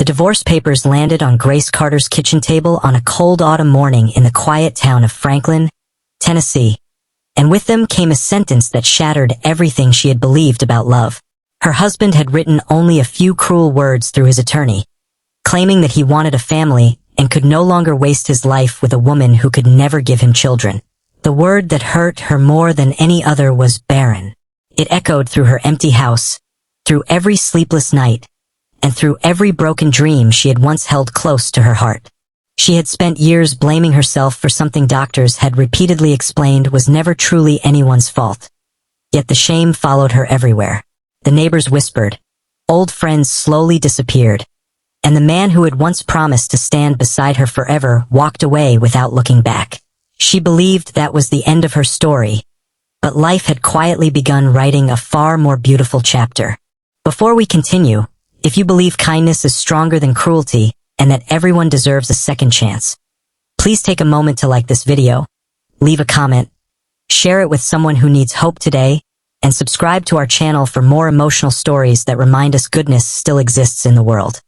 The divorce papers landed on Grace Carter's kitchen table on a cold autumn morning in the quiet town of Franklin, Tennessee, and with them came a sentence that shattered everything she had believed about love. Her husband had written only a few cruel words through his attorney, claiming that he wanted a family and could no longer waste his life with a woman who could never give him children. The word that hurt her more than any other was Barren. It echoed through her empty house, through every sleepless night, and through every broken dream she had once held close to her heart. She had spent years blaming herself for something doctors had repeatedly explained was never truly anyone's fault. Yet the shame followed her everywhere. The neighbors whispered, old friends slowly disappeared, and the man who had once promised to stand beside her forever walked away without looking back. She believed that was the end of her story, but life had quietly begun writing a far more beautiful chapter. Before we continue, if you believe kindness is stronger than cruelty and that everyone deserves a second chance, please take a moment to like this video, leave a comment, share it with someone who needs hope today, and subscribe to our channel for more emotional stories that remind us goodness still exists in the world.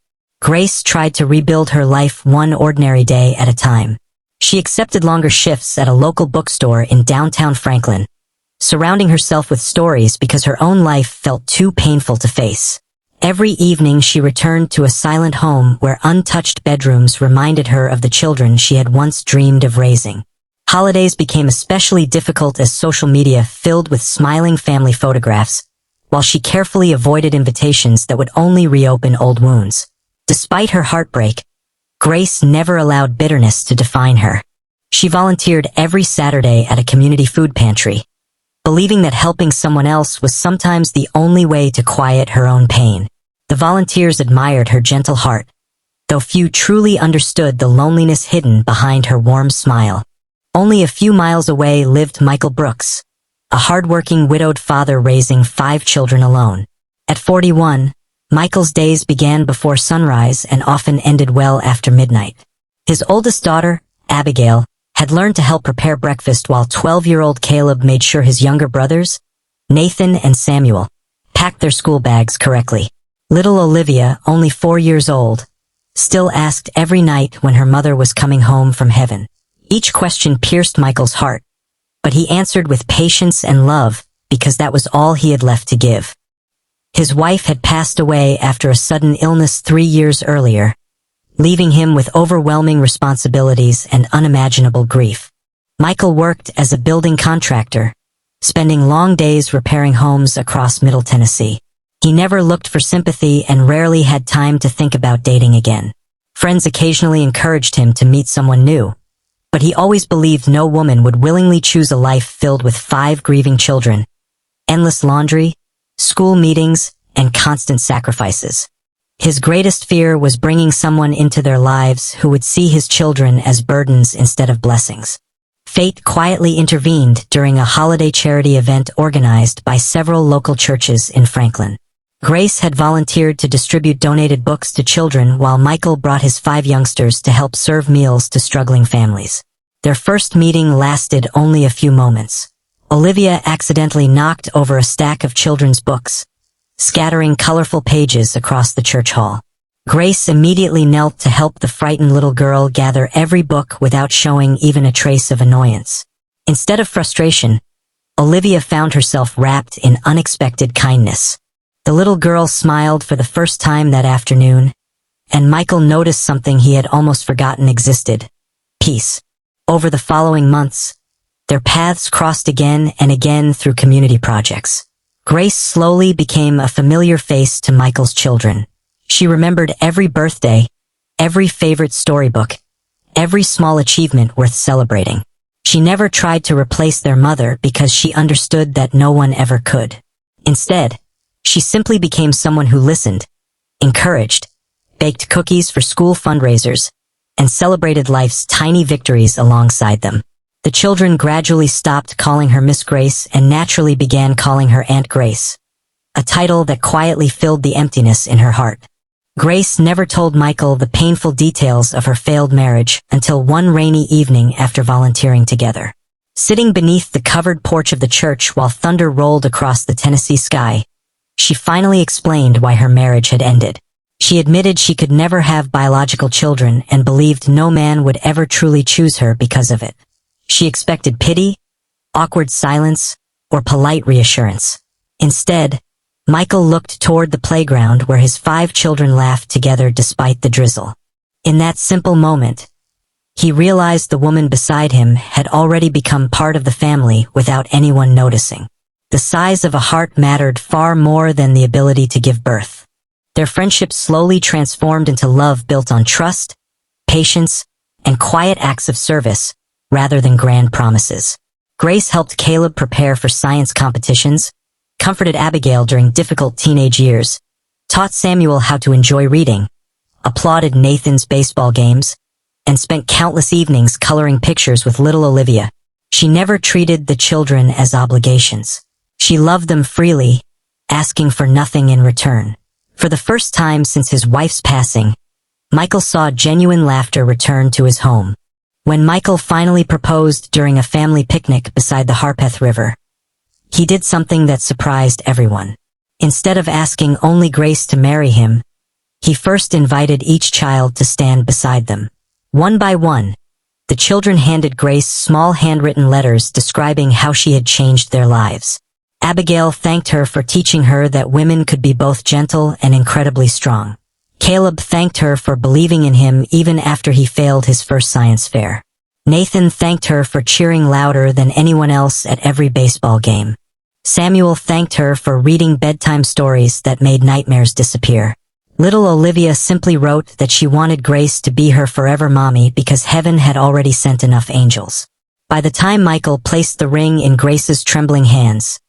Grace tried to rebuild her life one ordinary day at a time. She accepted longer shifts at a local bookstore in downtown Franklin, surrounding herself with stories because her own life felt too painful to face. Every evening she returned to a silent home where untouched bedrooms reminded her of the children she had once dreamed of raising. Holidays became especially difficult as social media filled with smiling family photographs, while she carefully avoided invitations that would only reopen old wounds. Despite her heartbreak, Grace never allowed bitterness to define her. She volunteered every Saturday at a community food pantry, believing that helping someone else was sometimes the only way to quiet her own pain. The volunteers admired her gentle heart, though few truly understood the loneliness hidden behind her warm smile. Only a few miles away lived Michael Brooks, a hardworking widowed father raising 5 children alone. At 41, Michael's days began before sunrise and often ended well after midnight. His oldest daughter, Abigail, had learned to help prepare breakfast while 12-year-old Caleb made sure his younger brothers, Nathan and Samuel, packed their school bags correctly. Little Olivia, only 4 years old, still asked every night when her mother was coming home from heaven. Each question pierced Michael's heart, but he answered with patience and love because that was all he had left to give. His wife had passed away after a sudden illness 3 years earlier, leaving him with overwhelming responsibilities and unimaginable grief. Michael worked as a building contractor, spending long days repairing homes across Middle Tennessee. He never looked for sympathy and rarely had time to think about dating again. Friends occasionally encouraged him to meet someone new, but he always believed no woman would willingly choose a life filled with 5 grieving children, endless laundry, school meetings, and constant sacrifices. His greatest fear was bringing someone into their lives who would see his children as burdens instead of blessings. Fate quietly intervened during a holiday charity event organized by several local churches in Franklin. Grace had volunteered to distribute donated books to children while Michael brought his 5 youngsters to help serve meals to struggling families. Their first meeting lasted only a few moments. Olivia accidentally knocked over a stack of children's books, scattering colorful pages across the church hall. Grace immediately knelt to help the frightened little girl gather every book without showing even a trace of annoyance. Instead of frustration, Olivia found herself wrapped in unexpected kindness. The little girl smiled for the first time that afternoon, and Michael noticed something he had almost forgotten existed: peace. Over the following months, their paths crossed again and again through community projects. Grace slowly became a familiar face to Michael's children. She remembered every birthday, every favorite storybook, every small achievement worth celebrating. She never tried to replace their mother because she understood that no one ever could. Instead, she simply became someone who listened, encouraged, baked cookies for school fundraisers, and celebrated life's tiny victories alongside them. The children gradually stopped calling her Miss Grace and naturally began calling her Aunt Grace, a title that quietly filled the emptiness in her heart. Grace never told Michael the painful details of her failed marriage until one rainy evening after volunteering together. Sitting beneath the covered porch of the church while thunder rolled across the Tennessee sky, she finally explained why her marriage had ended. She admitted she could never have biological children and believed no man would ever truly choose her because of it. She expected pity, awkward silence, or polite reassurance. Instead, Michael looked toward the playground where his 5 children laughed together despite the drizzle. In that simple moment, he realized the woman beside him had already become part of the family without anyone noticing. The size of a heart mattered far more than the ability to give birth. Their friendship slowly transformed into love built on trust, patience, and quiet acts of service, rather than grand promises. Grace helped Caleb prepare for science competitions, comforted Abigail during difficult teenage years, taught Samuel how to enjoy reading, applauded Nathan's baseball games, and spent countless evenings coloring pictures with little Olivia. She never treated the children as obligations. She loved them freely, asking for nothing in return. For the first time since his wife's passing, Michael saw genuine laughter return to his home. When Michael finally proposed during a family picnic beside the Harpeth River, he did something that surprised everyone. Instead of asking only Grace to marry him, he first invited each child to stand beside them. One by one, the children handed Grace small handwritten letters describing how she had changed their lives. Abigail thanked her for teaching her that women could be both gentle and incredibly strong. Caleb thanked her for believing in him even after he failed his first science fair. Nathan thanked her for cheering louder than anyone else at every baseball game. Samuel thanked her for reading bedtime stories that made nightmares disappear. Little Olivia simply wrote that she wanted Grace to be her forever mommy because heaven had already sent enough angels. By the time Michael placed the ring in Grace's trembling hands,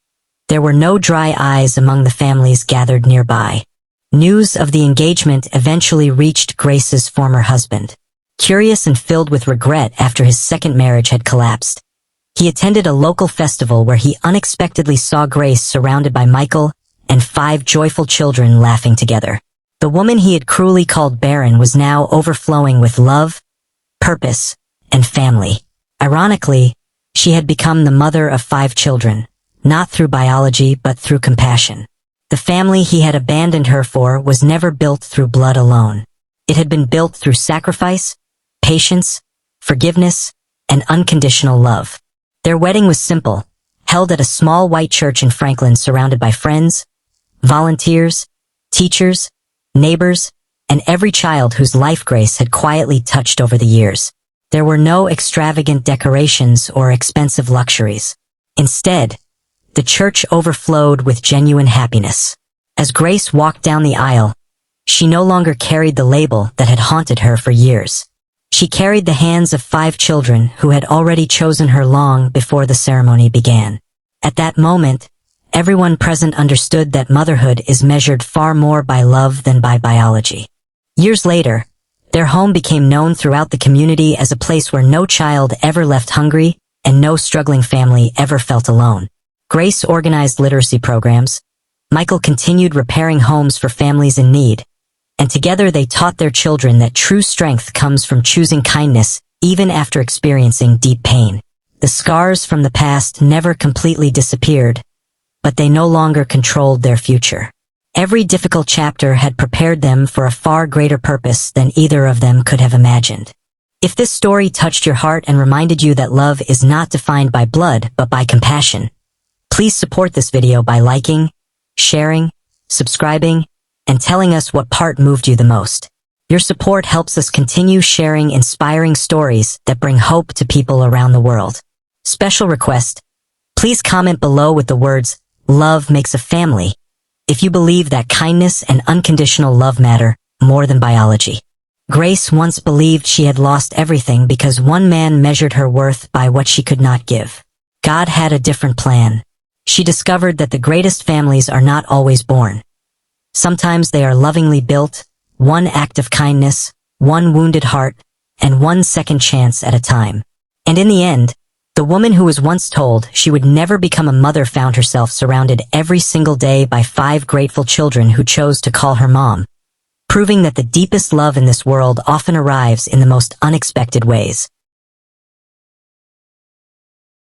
there were no dry eyes among the families gathered nearby. News of the engagement eventually reached Grace's former husband. Curious and filled with regret after his second marriage had collapsed, he attended a local festival where he unexpectedly saw Grace surrounded by Michael and 5 joyful children laughing together. The woman he had cruelly called Barren was now overflowing with love, purpose, and family. Ironically, she had become the mother of 5 children, not through biology but through compassion. The family he had abandoned her for was never built through blood alone. It had been built through sacrifice, patience, forgiveness, and unconditional love. Their wedding was simple, held at a small white church in Franklin surrounded by friends, volunteers, teachers, neighbors, and every child whose life Grace had quietly touched over the years. There were no extravagant decorations or expensive luxuries. Instead, the church overflowed with genuine happiness. As Grace walked down the aisle, she no longer carried the label that had haunted her for years. She carried the hands of 5 children who had already chosen her long before the ceremony began. At that moment, everyone present understood that motherhood is measured far more by love than by biology. Years later, their home became known throughout the community as a place where no child ever left hungry and no struggling family ever felt alone. Grace organized literacy programs, Michael continued repairing homes for families in need, and together they taught their children that true strength comes from choosing kindness even after experiencing deep pain. The scars from the past never completely disappeared, but they no longer controlled their future. Every difficult chapter had prepared them for a far greater purpose than either of them could have imagined. If this story touched your heart and reminded you that love is not defined by blood but by compassion, please support this video by liking, sharing, subscribing, and telling us what part moved you the most. Your support helps us continue sharing inspiring stories that bring hope to people around the world. Special request, please comment below with the words, "Love makes a family," if you believe that kindness and unconditional love matter more than biology. Grace once believed she had lost everything because one man measured her worth by what she could not give. God had a different plan. She discovered that the greatest families are not always born. Sometimes they are lovingly built, one act of kindness, one wounded heart, and one second chance at a time. And in the end, the woman who was once told she would never become a mother found herself surrounded every single day by 5 grateful children who chose to call her mom, proving that the deepest love in this world often arrives in the most unexpected ways.